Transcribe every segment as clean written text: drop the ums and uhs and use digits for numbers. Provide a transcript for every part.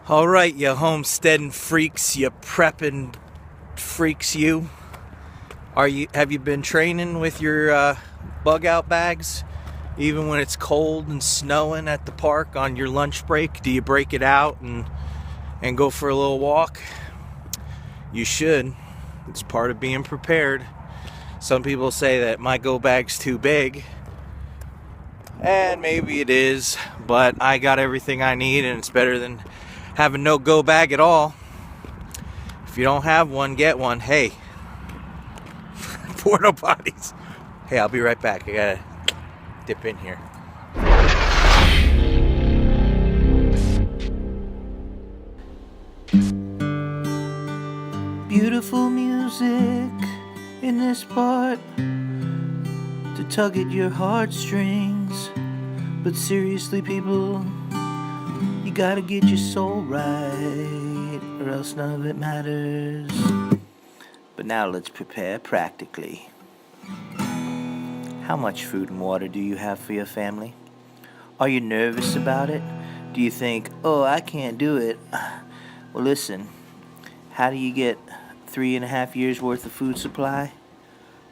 All right, you homesteading freaks, you prepping freaks, you. Have you been training with your bug out bags? Even when it's cold and snowing at the park on your lunch break, do you break it out and go for a little walk? You should. It's part of being prepared. Some people say that my go bag's too big, and maybe it is, but I got everything I need, and it's better than having no go bag at all. If you don't have one, get one. Hey, porta potties. Hey, I'll be right back. I gotta dip in here. Beautiful music in this part to tug at your heartstrings. But seriously, people, you gotta get your soul right, or else none of it matters. But now let's prepare practically. How much food and water do you have for your family? Are you nervous about it? Do you think, oh, I can't do it? Well, listen, how do you get 3.5 years worth of food supply?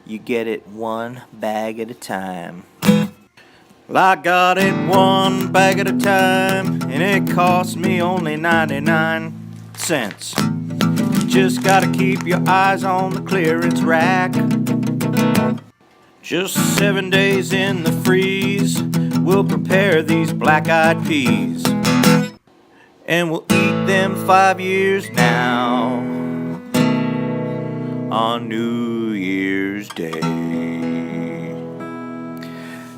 You get it one bag at a time. Well, I got it one bag at a time, and it cost me only 99 cents. Just gotta keep your eyes on the clearance rack. Just 7 days in the freeze, we'll prepare these black-eyed peas, and we'll eat them 5 years now on New Year's Day.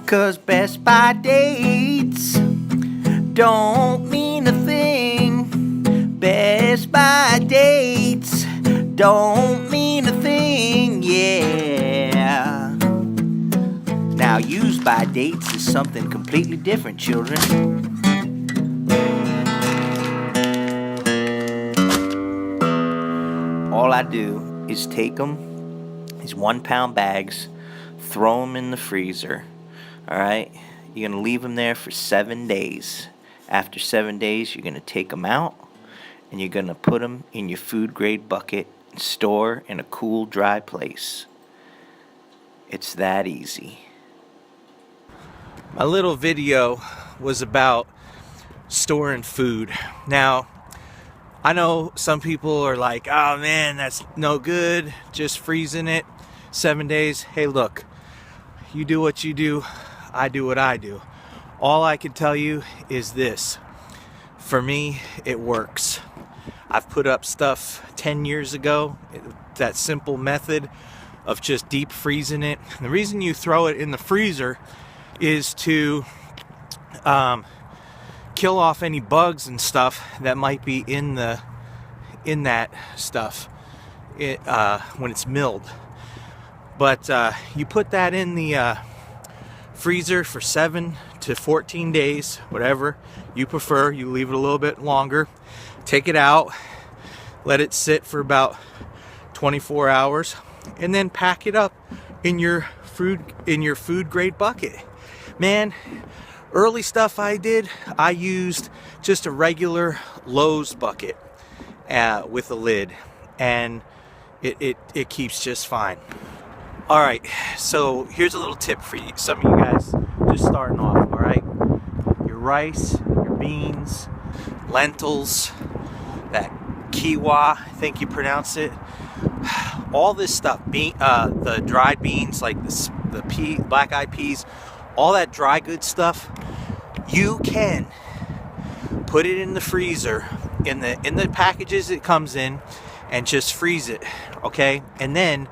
'Cause Best By dates don't mean a thing. Best By dates don't mean a thing, yeah. Now, use by dates is something completely different, children. All I do is take them, these 1 pound bags, throw them in the freezer. All right, you're gonna leave them there for 7 days. After 7 days, you're gonna take them out and you're gonna put them in your food grade bucket and store in a cool, dry place. It's that easy. My little video was about storing food. Now, I know some people are like, oh man, that's no good, just freezing it 7 days. Hey, look, you do what you do, I do what I do. All I can tell you is this. For me, it works. I've put up stuff 10 years ago, that simple method of just deep freezing it. And the reason you throw it in the freezer is to kill off any bugs and stuff that might be in that stuff when it's milled. But you put that in the freezer for 7 to 14 days, whatever you prefer. You leave it a little bit longer, take it out, let it sit for about 24 hours, and then pack it up in your food grade bucket. Man, early stuff I did, I used just a regular Lowe's bucket with a lid, and it keeps just fine. All right, so here's a little tip for you. Some of you guys just starting off, all right? Your rice, your beans, lentils, that quinoa, I think you pronounce it. All this stuff, the dried beans, like the black-eyed peas, all that dry good stuff, you can put it in the freezer, in the packages it comes in, and just freeze it, okay? And then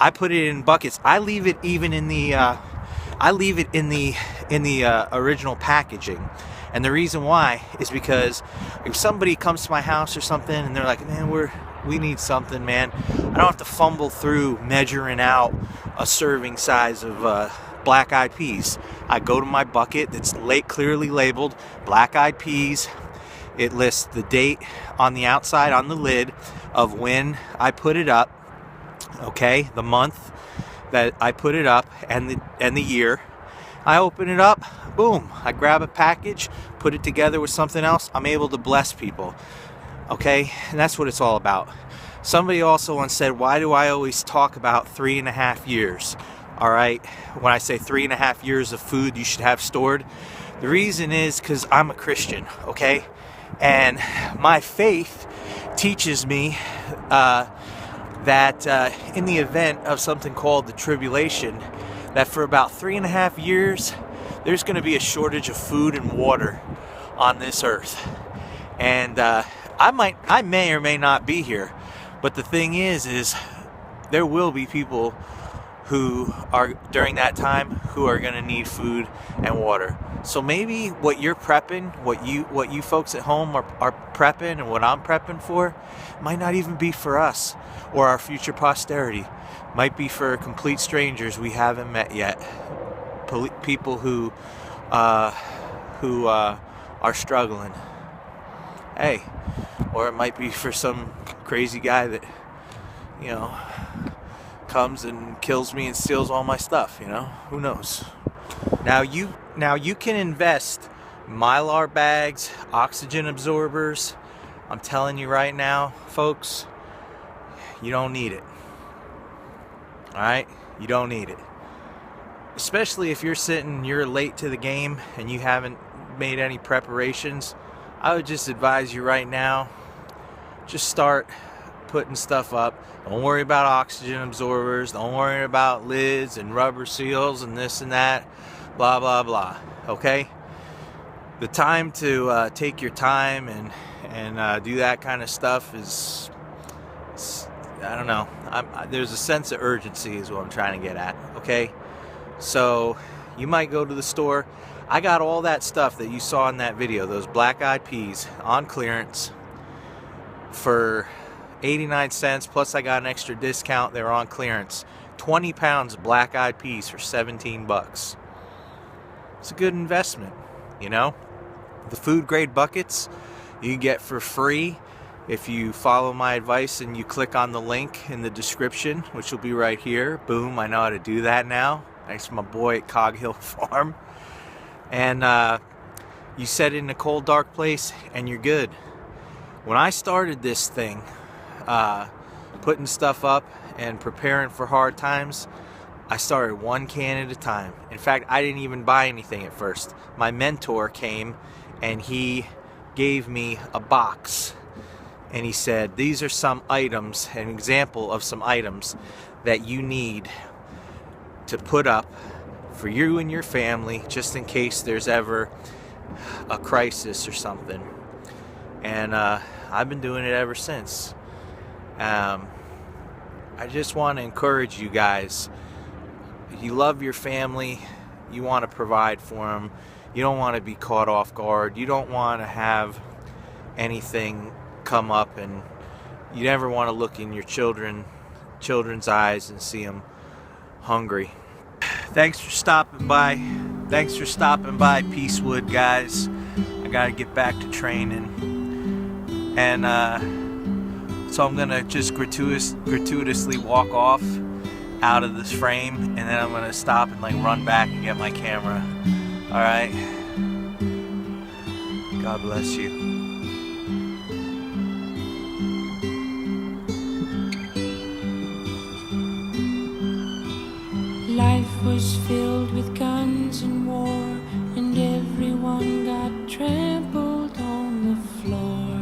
I put it in buckets. I leave it even in the original packaging. And the reason why is because if somebody comes to my house or something and they're like, man, we need something, man, I don't have to fumble through measuring out a serving size of black-eyed peas. I go to my bucket that's clearly labeled black-eyed peas. It lists the date on the outside on the lid of when I put it up. Okay, the month that I put it up and the year. I open it up, boom, I grab a package, put it together with something else, I'm able to bless people. Okay? And that's what it's all about. Somebody also once said, why do I always talk about 3.5 years? All right? When I say 3.5 years of food you should have stored, the reason is because I'm a Christian, okay? And my faith teaches me that in the event of something called the tribulation, that for about 3.5 years, there's going to be a shortage of food and water on this earth. And I may or may not be here, but the thing is there will be people who are during that time who are going to need food and water. So maybe what you're prepping, what you folks at home are prepping, and what I'm prepping for, might not even be for us or our future posterity. Might be for complete strangers we haven't met yet. People who are struggling. Hey, or it might be for some crazy guy that, you know, comes and kills me and steals all my stuff, you know? Who knows? Now you can invest Mylar bags, oxygen absorbers. I'm telling you right now, folks, you don't need it. Alright? You don't need it. Especially if you're late to the game and you haven't made any preparations. I would just advise you right now, just start putting stuff up. Don't worry about oxygen absorbers. Don't worry about lids and rubber seals and this and that. Blah, blah, blah. Okay? The time to take your time and do that kind of stuff is I don't know. There's a sense of urgency is what I'm trying to get at. Okay? So you might go to the store. I got all that stuff that you saw in that video, those black-eyed peas, on clearance for 89 cents, plus I got an extra discount. They were on clearance. 20 pounds of black-eyed peas for 17 bucks. It's a good investment, you know? The food grade buckets you get for free if you follow my advice and you click on the link in the description, which will be right here. Boom, I know how to do that now. Thanks to my boy at Cog Hill Farm. And you set it in a cold, dark place and you're good. When I started this thing, putting stuff up and preparing for hard times, I started one can at a time. In fact, I didn't even buy anything at first. My mentor came and he gave me a box. And he said, these are some items, an example of some items that you need to put up for you and your family, just in case there's ever a crisis or something. And I've been doing it ever since. I just want to encourage you guys. You love your family. You want to provide for them. You don't want to be caught off guard. You don't want to have anything come up, and you never want to look in your children's eyes and see them hungry. Thanks for stopping by. Thanks for stopping by, Peacewood guys. I gotta get back to training, and so I'm gonna just gratuitously walk off out of this frame, and then I'm gonna stop and like run back and get my camera. All right. God bless you. Life was filled with guns and war, and everyone got trampled on the floor.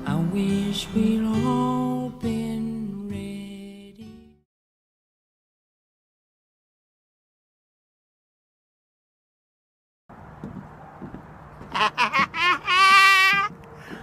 I wish we'd all been ready.